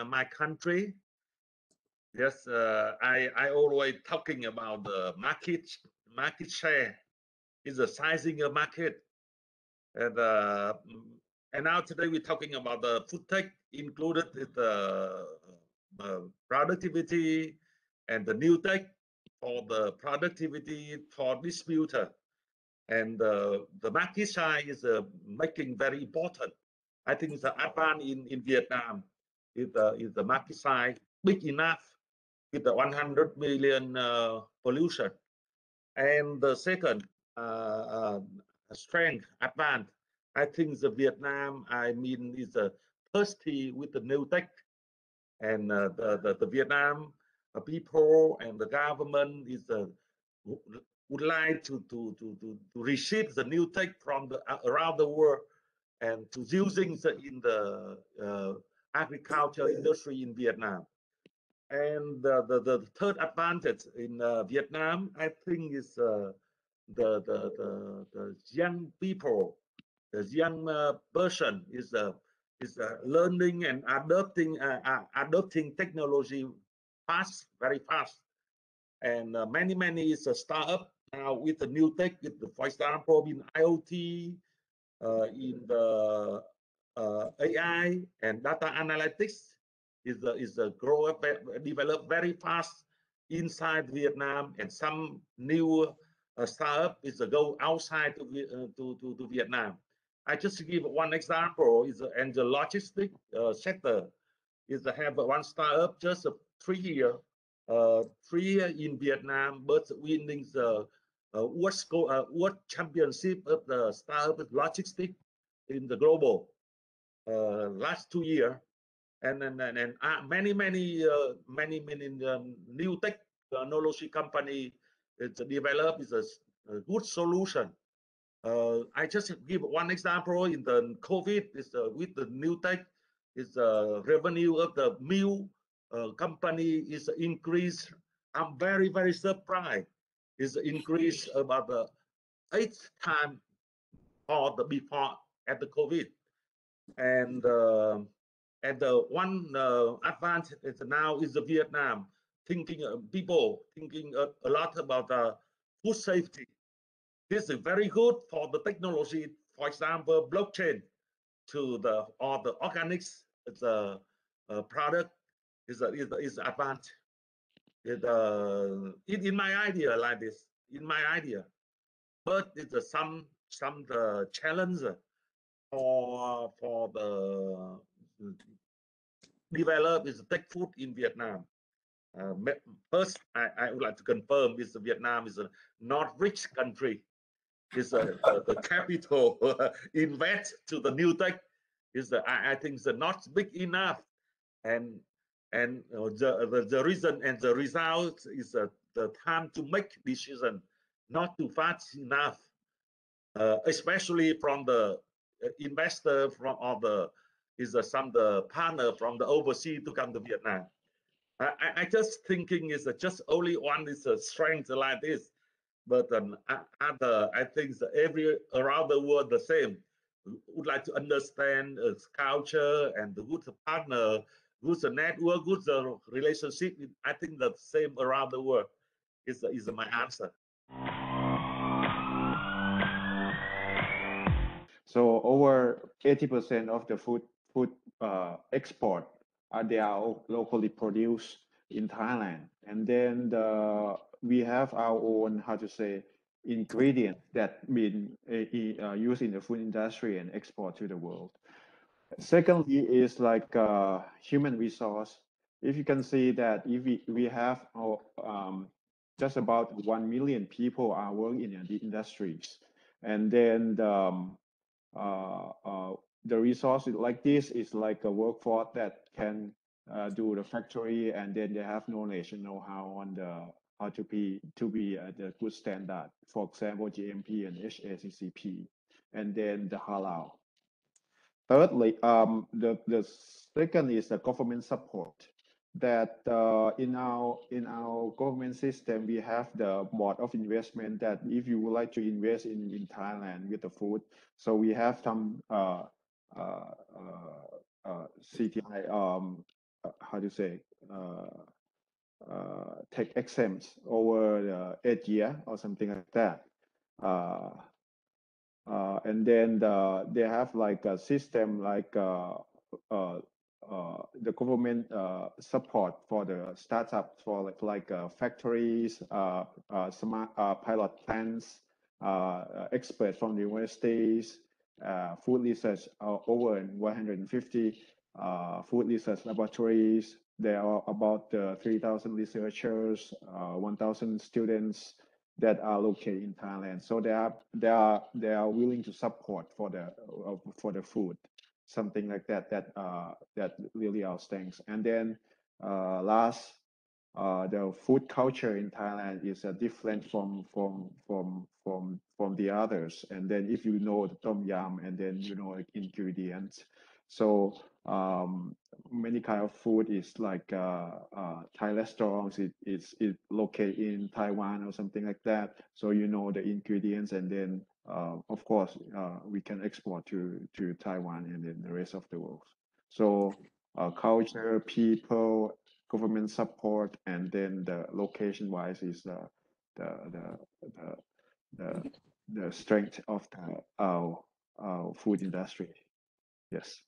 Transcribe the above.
my country, yes, I always talking about the market share is the sizing of market, and now today we're talking about the food tech included the productivity and the new tech for the productivity for distributor, and the market size is making very important. I think the advance in Vietnam is the market size big enough with the 100 million pollution, and the second strength advance. I think the Vietnam, I mean, is thirsty with the new tech, and the Vietnam people and the government is would like to receive the new tech from the around the world and to using in the agriculture industry in Vietnam. And the third advantage in Vietnam, I think, is the young people, the young person is learning and adopting technology fast, very fast, and many is a startup now with the new tech, with the, for example, in IoT, in the AI and data analytics is a grow up, develop very fast inside Vietnam, and some new startup is go outside to Vietnam. I just give one example is in the logistic sector is have one startup just 3 year in Vietnam, but winning the World Championship of the startup logistics in the global last 2 years, and many new technology company it's developed is a good solution. I just give one example in the COVID is with the new tech is revenue of the meal company is increased. I'm very surprised. Is increased about the 8th time or the before at the COVID, and the one advantage is now is the Vietnam thinking people thinking a lot about food safety. This is very good for the technology. For example, blockchain to the or the organics. It's a product is advanced. In my idea like this, in my idea, but it's some challenge for the develop is tech food in Vietnam. First, I would like to confirm is Vietnam is a not rich country. Is the capital invest to the new tech is I think is not big enough, and the reason and the result is the time to make decision not too fast enough, especially from the investor from or the is some the partner from the overseas to come to Vietnam. I just thinking is just only one is a strength like this, but other I think every around the world the same. Would like to understand culture and the good partner, good network, good relationship. I think the same around the world is my answer. So over 80% of the food export they are locally produced in Thailand, and then we have our own how to say ingredient that been used in the food industry and export to the world. Secondly is like human resource. If you can see that if we have just about 1 million people are working in the industries, and then the resources like this is like a workforce that can do the factory, and then they have knowledge and know-how on the how to be the good standard, for example, GMP and HACCP, and then the halal. Thirdly, the second is the government support. That in our government system, we have the board of investment that if you would like to invest in Thailand with the food, so we have some CTI how do you say, take exams over 8 years or something like that. And then they have like a system like the government support for the startups for like factories, smart pilot plants, experts from the universities, food research over 150 food research laboratories. There are about 3,000 researchers, 1,000 students that are located in Thailand. So they are willing to support for the food, something like that that really outstanding. And then last, the food culture in Thailand is different from the others. And then if you know the tom yum, and then you know like ingredients, so many kind of food is like Thai restaurants. It's located in Taiwan or something like that. So you know the ingredients, and then of course we can export to Taiwan and then the rest of the world. So culture, people, government support, and then the location wise is the the strength of our food industry. Yes.